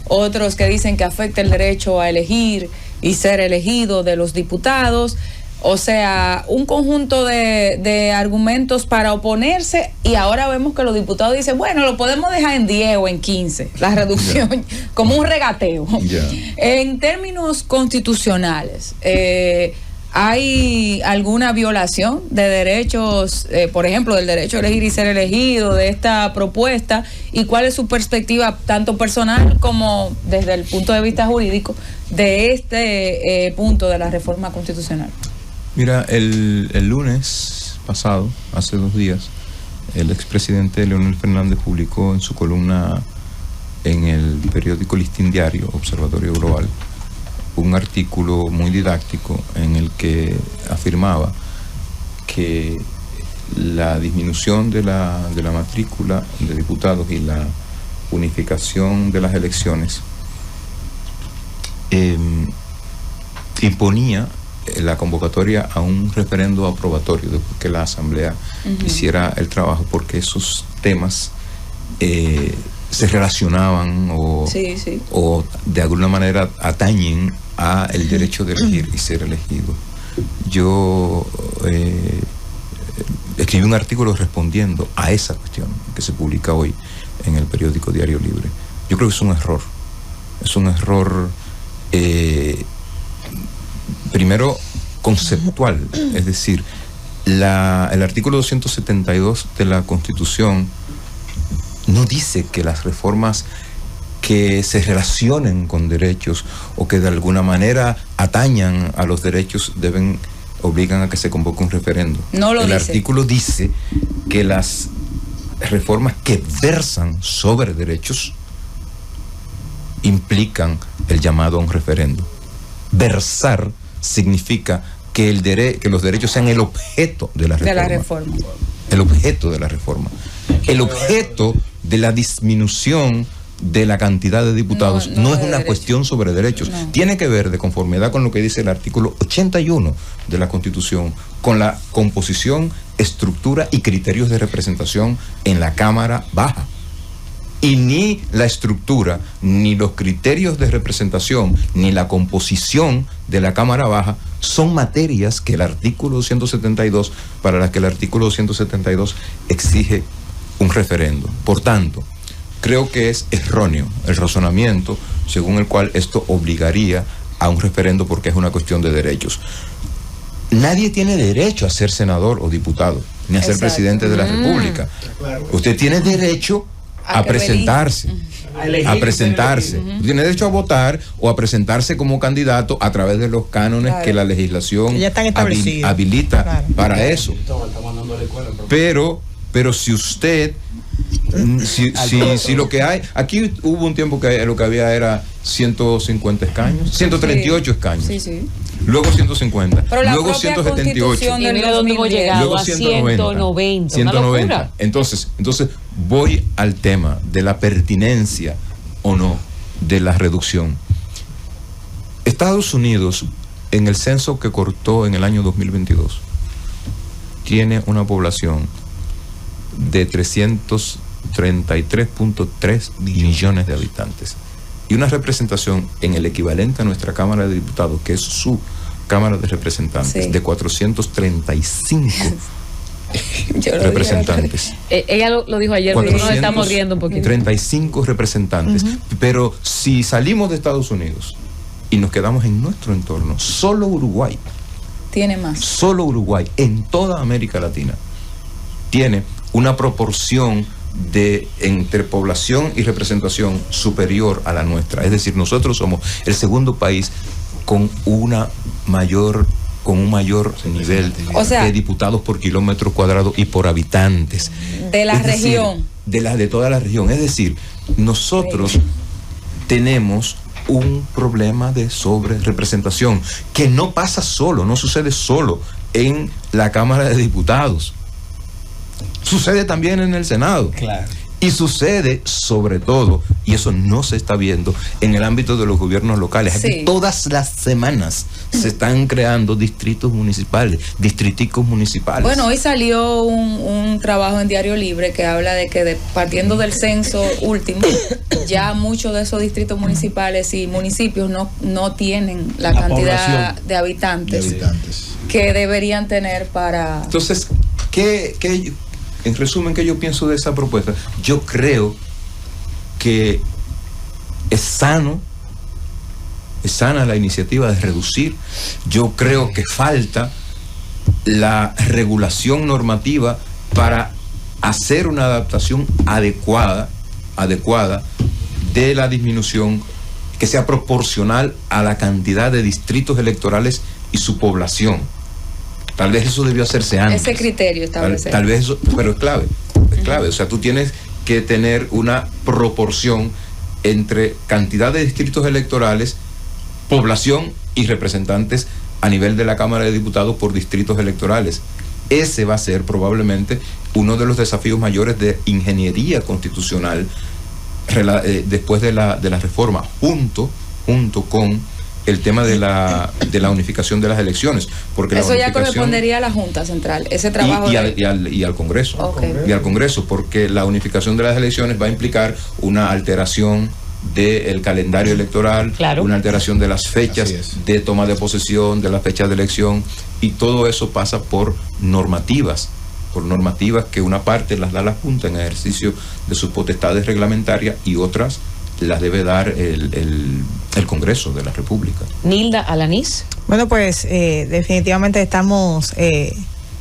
otros que dicen que afecta el derecho a elegir y ser elegido de los diputados. O sea, un conjunto de argumentos para oponerse, y ahora vemos que los diputados dicen, bueno, lo podemos dejar en 10 o en 15, la reducción, como un regateo. En términos constitucionales, ¿hay alguna violación de derechos, por ejemplo, del derecho a elegir y ser elegido, de esta propuesta? ¿Y cuál es su perspectiva, tanto personal como desde el punto de vista jurídico, de este punto de la reforma constitucional? Mira, el lunes pasado, hace 2 días, el expresidente Leonel Fernández publicó en su columna en el periódico Listín Diario, Observatorio Global, un artículo muy didáctico en el que afirmaba que la disminución de la matrícula de diputados y la unificación de las elecciones imponía la convocatoria a un referendo aprobatorio después que la Asamblea hiciera el trabajo, porque esos temas se relacionaban o de alguna manera atañen a el derecho de elegir y ser elegido. Yo escribí un artículo respondiendo a esa cuestión que se publica hoy en el periódico Diario Libre. Yo creo que es un error primero conceptual, es decir, el artículo 272 de la Constitución no dice que las reformas que se relacionen con derechos o que de alguna manera atañan a los derechos obligan a que se convoque un referendo. No lo dice. El artículo dice que las reformas que versan sobre derechos implican el llamado a un referendo. Versar significa que los derechos sean el objeto de la reforma. El objeto de la reforma. El objeto de la disminución de la cantidad de diputados no es una cuestión sobre derechos. Tiene que ver, de conformidad con lo que dice el artículo 81 de la Constitución, con la composición, estructura y criterios de representación en la Cámara Baja. Y ni la estructura, ni los criterios de representación, ni la composición de la Cámara Baja son materias que el artículo 272, para las que el artículo 272 exige un referendo. Por tanto, creo que es erróneo el razonamiento según el cual esto obligaría a un referendo porque es una cuestión de derechos. Nadie tiene derecho a ser senador o diputado, ni a ser presidente de la República. Usted tiene derecho a presentarse. A presentarse. Tiene derecho a votar o a presentarse como candidato a través de los cánones que la legislación habilita para eso. Pero si usted, si lo que hay, aquí hubo un tiempo que lo que había era 150 escaños, 138 escaños. Luego 150, luego 178, y mira dónde hemos llegado, luego 190. Entonces voy al tema de la pertinencia o no de la reducción. Estados Unidos, en el censo que cortó en el año 2022, tiene una población de 333.3 millones de habitantes y una representación en el equivalente a nuestra Cámara de Diputados, que es su Cámara de Representantes, de 435 representantes. Ella lo dijo ayer, pero nos estamos riendo un poquito. 35 representantes. Pero si salimos de Estados Unidos y nos quedamos en nuestro entorno, solo Uruguay tiene más. Solo Uruguay, en toda América Latina, tiene una proporción entre población y representación superior a la nuestra. Es decir, nosotros somos el segundo país con un mayor nivel de diputados por kilómetro cuadrado y por habitantes. De la región. De toda la región. Es decir, nosotros tenemos un problema de sobrerepresentación que no pasa solo, no sucede solo en la Cámara de Diputados. Sucede también en el Senado. Claro. Y sucede sobre todo, y eso no se está viendo, en el ámbito de los gobiernos locales. Aquí todas las semanas se están creando distritos municipales, distriticos municipales. Bueno, hoy salió un trabajo en Diario Libre que habla de que partiendo del censo último, ya muchos de esos distritos municipales y municipios no tienen la cantidad de habitantes que deberían tener para... Entonces, en resumen, ¿qué yo pienso de esa propuesta? Yo creo que es sano es sana la iniciativa de reducir. Yo creo que falta la regulación normativa para hacer una adaptación adecuada de la disminución que sea proporcional a la cantidad de distritos electorales y su población. Tal vez eso debió hacerse antes. Ese criterio establecer. Tal vez eso, pero es clave. O sea, tú tienes que tener una proporción entre cantidad de distritos electorales, población y representantes a nivel de la Cámara de Diputados por distritos electorales. Ese va a ser probablemente uno de los desafíos mayores de ingeniería constitucional después de la reforma, junto con el tema de la unificación de las elecciones, porque eso ya correspondería a la Junta Central, ese trabajo y al Congreso, y al Congreso, porque la unificación de las elecciones va a implicar una alteración del calendario electoral, una alteración de las fechas de toma de posesión, de las fechas de elección, y todo eso pasa por normativas que una parte las da la Junta en ejercicio de sus potestades reglamentarias y otras las debe dar el Congreso de la República. Nilda Alanís. Bueno, pues definitivamente estamos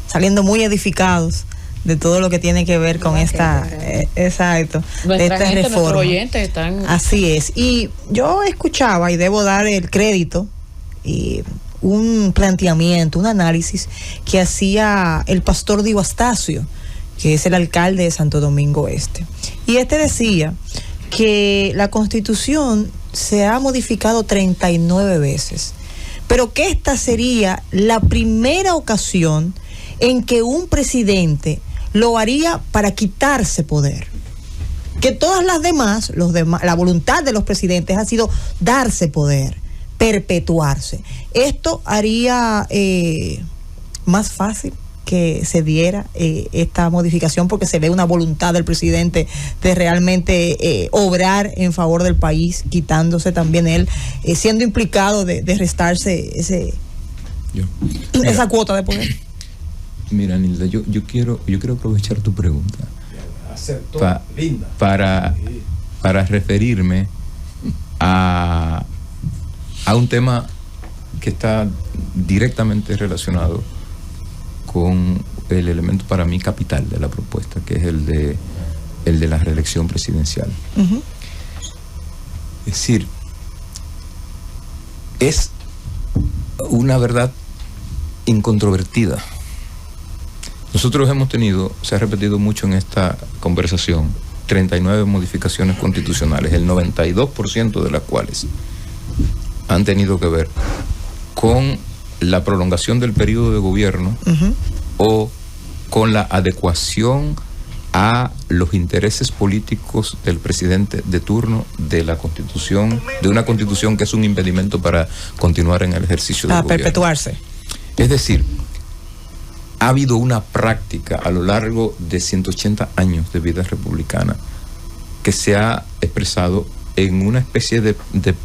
saliendo muy edificados de todo lo que tiene que ver con esta exacto, de esta reforma. Nuestros oyentes están... Así es. Y yo escuchaba, y debo dar el crédito, y un planteamiento, un análisis que hacía el pastor Dio Astacio, que es el alcalde de Santo Domingo Este. Y este decía que la Constitución se ha modificado 39 veces, pero que esta sería la primera ocasión en que un presidente lo haría para quitarse poder. Que todas las demás, la voluntad de los presidentes ha sido darse poder, perpetuarse. Esto haría más fácil que se diera esta modificación, porque se ve una voluntad del presidente de realmente obrar en favor del país, quitándose también él, siendo implicado de restarse esa cuota de poder. Mira, Nilda, yo quiero aprovechar tu pregunta para referirme a un tema que está directamente relacionado con el elemento para mí capital de la propuesta, que es el de la reelección presidencial. Uh-huh. Es decir, es una verdad incontrovertida. Nosotros hemos tenido, se ha repetido mucho en esta conversación, 39 modificaciones constitucionales, el 92% de las cuales han tenido que ver con la prolongación del periodo de gobierno, uh-huh, o con la adecuación a los intereses políticos del presidente de turno de la Constitución, de una Constitución que es un impedimento para continuar en el ejercicio del gobierno. Para perpetuarse. Es decir, ha habido una práctica a lo largo de 180 años de vida republicana que se ha expresado en una especie de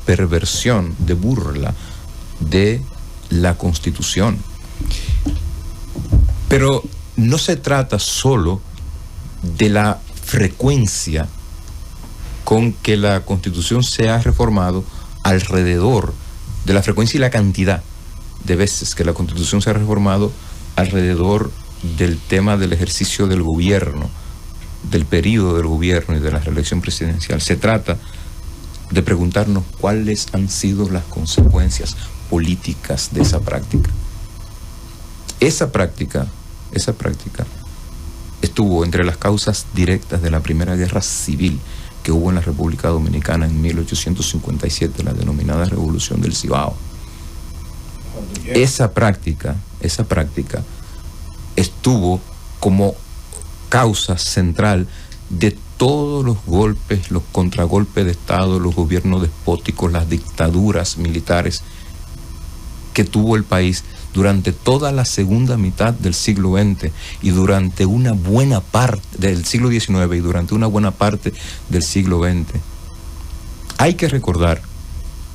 perversión, de burla de la Constitución. Pero no se trata solo de la frecuencia con que la Constitución se ha reformado, alrededor de la frecuencia y la cantidad de veces que la Constitución se ha reformado alrededor del tema del ejercicio del gobierno, del periodo del gobierno y de la reelección presidencial. Se trata de preguntarnos cuáles han sido las consecuencias políticas de esa práctica. Esa práctica estuvo entre las causas directas de la primera guerra civil que hubo en la República Dominicana en 1857, la denominada Revolución del Cibao. Esa práctica estuvo como causa central de todos los golpes, los contragolpes de Estado, los gobiernos despóticos, las dictaduras militares que tuvo el país durante toda la segunda mitad del siglo XX y durante una buena parte del siglo XIX y durante una buena parte del siglo XX. Hay que recordar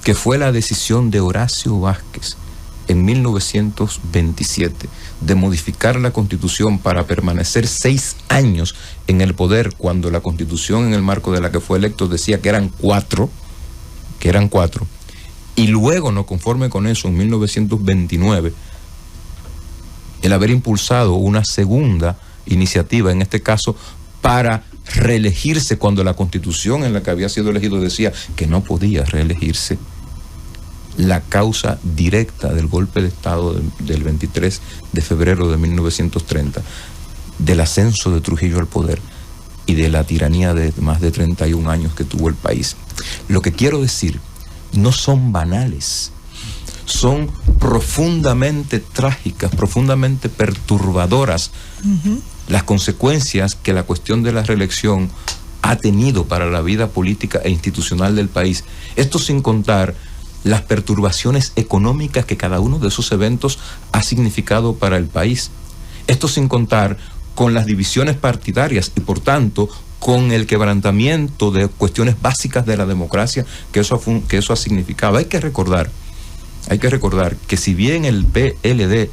que fue la decisión de Horacio Vázquez en 1927 de modificar la Constitución para permanecer 6 años en el poder, cuando la Constitución en el marco de la que fue electo decía que eran 4, y luego, no conforme con eso, en 1929, el haber impulsado una segunda iniciativa, en este caso, para reelegirse cuando la Constitución en la que había sido elegido decía que no podía reelegirse, la causa directa del golpe de Estado del 23 de febrero de 1930, del ascenso de Trujillo al poder y de la tiranía de más de 31 años que tuvo el país. Lo que quiero decir, no son banales, son profundamente trágicas, profundamente perturbadoras las consecuencias que la cuestión de la reelección ha tenido para la vida política e institucional del país. Esto sin contar las perturbaciones económicas que cada uno de esos eventos ha significado para el país. Esto sin contar con las divisiones partidarias y por tanto con el quebrantamiento de cuestiones básicas de la democracia que eso ha significado. Hay que recordar que si bien el PLD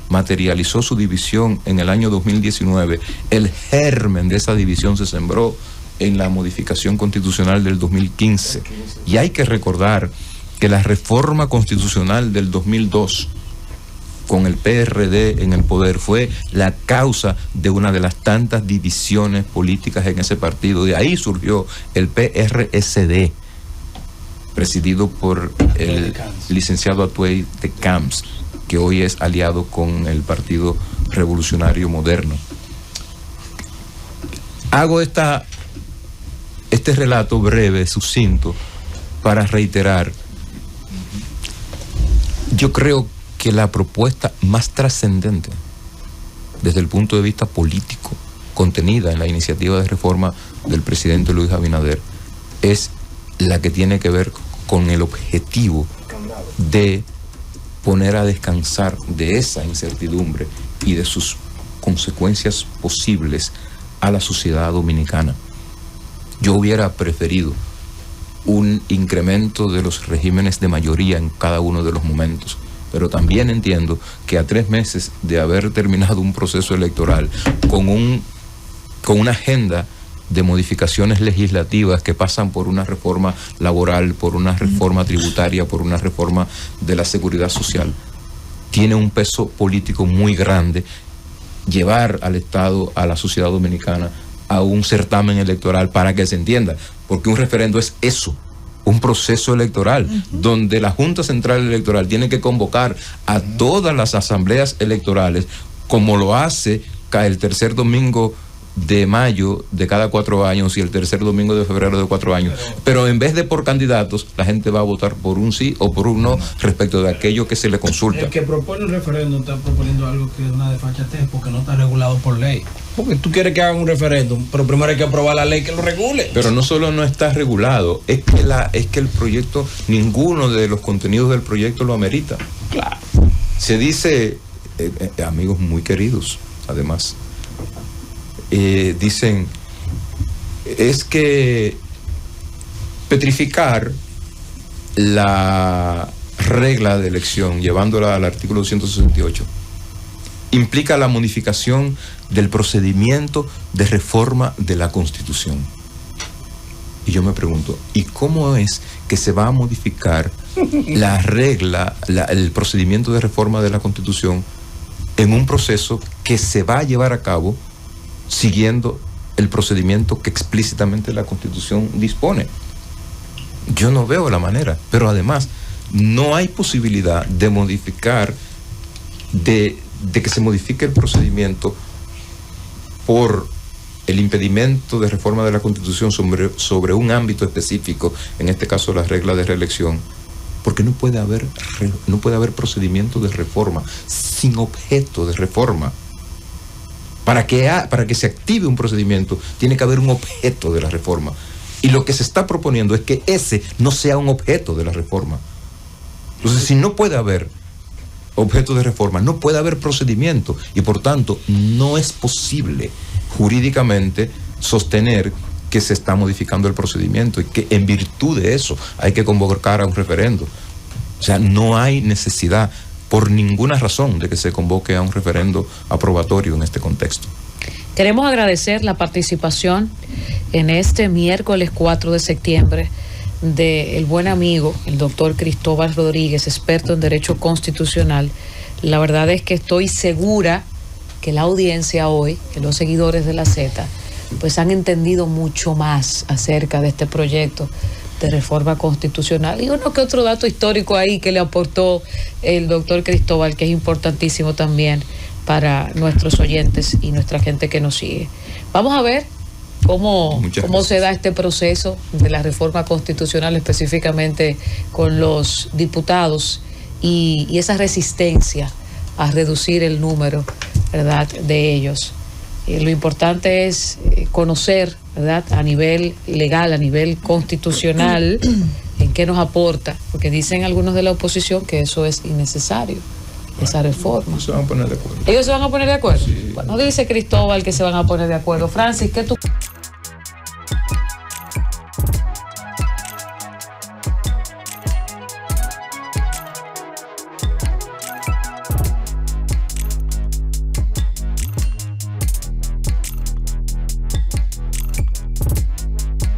materializó su división en el año 2019, el germen de esa división se sembró en la modificación constitucional del 2015. Y hay que recordar que la reforma constitucional del 2002, con el PRD en el poder, fue la causa de una de las tantas divisiones políticas en ese partido. De ahí surgió el PRSD, presidido por el licenciado Atuey de Camps, que hoy es aliado con el Partido Revolucionario Moderno. Hago este relato breve, sucinto, para reiterar, yo creo que la propuesta más trascendente desde el punto de vista político contenida en la iniciativa de reforma del presidente Luis Abinader es la que tiene que ver con el objetivo de poner a descansar de esa incertidumbre y de sus consecuencias posibles a la sociedad dominicana. Yo hubiera preferido un incremento de los regímenes de mayoría en cada uno de los momentos, pero también entiendo que a 3 meses de haber terminado un proceso electoral con una agenda de modificaciones legislativas que pasan por una reforma laboral, por una reforma tributaria, por una reforma de la seguridad social, tiene un peso político muy grande llevar al Estado, a la sociedad dominicana, a un certamen electoral para que se entienda, porque un referendo es eso, un proceso electoral, donde la Junta Central Electoral tiene que convocar a todas las asambleas electorales, como lo hace el tercer domingo de mayo de cada 4 años y el tercer domingo de febrero de 4 años, pero en vez de por candidatos, la gente va a votar por un sí o por un no respecto de aquello que se le consulta. El que propone un referéndum está proponiendo algo que es una desfachatez porque no está regulado por ley. Porque tú quieres que hagan un referéndum, pero primero hay que aprobar la ley que lo regule. Pero no solo no está regulado, es que el proyecto, ninguno de los contenidos del proyecto lo amerita. Claro. Se dice, amigos muy queridos, además, dicen, es que petrificar la regla de elección, llevándola al artículo 268, implica la modificación del procedimiento de reforma de la Constitución. Y yo me pregunto, ¿y cómo es que se va a modificar la regla, el procedimiento de reforma de la Constitución en un proceso que se va a llevar a cabo siguiendo el procedimiento que explícitamente la Constitución dispone? Yo no veo la manera, pero además no hay posibilidad de modificar, de que se modifique el procedimiento por el impedimento de reforma de la Constitución sobre un ámbito específico, en este caso la regla de reelección, porque no puede haber procedimiento de reforma sin objeto de reforma. Para que se active un procedimiento, tiene que haber un objeto de la reforma. Y lo que se está proponiendo es que ese no sea un objeto de la reforma. Entonces, si no puede haber objeto de reforma, no puede haber procedimiento. Y por tanto, no es posible jurídicamente sostener que se está modificando el procedimiento y que en virtud de eso hay que convocar a un referendo. O sea, no hay necesidad por ninguna razón de que se convoque a un referendo aprobatorio en este contexto. Queremos agradecer la participación en este miércoles 4 de septiembre del buen amigo, el doctor Cristóbal Rodríguez, experto en Derecho Constitucional, la verdad es que estoy segura que la audiencia hoy, que los seguidores de la Z, pues han entendido mucho más acerca de este proyecto de reforma constitucional y uno que otro dato histórico ahí que le aportó el doctor Cristóbal, que es importantísimo también para nuestros oyentes y nuestra gente que nos sigue. Vamos a ver cómo se da este proceso de la reforma constitucional, específicamente con los diputados y esa resistencia a reducir el número, ¿verdad?, de ellos. Lo importante es conocer, ¿verdad?, a nivel legal, a nivel constitucional, en qué nos aporta, porque dicen algunos de la oposición que eso es innecesario, esa reforma. Se van a poner de acuerdo. ¿Ellos se van a poner de acuerdo? Sí. Bueno, dice Cristóbal que se van a poner de acuerdo. Francis, ¿qué tú...?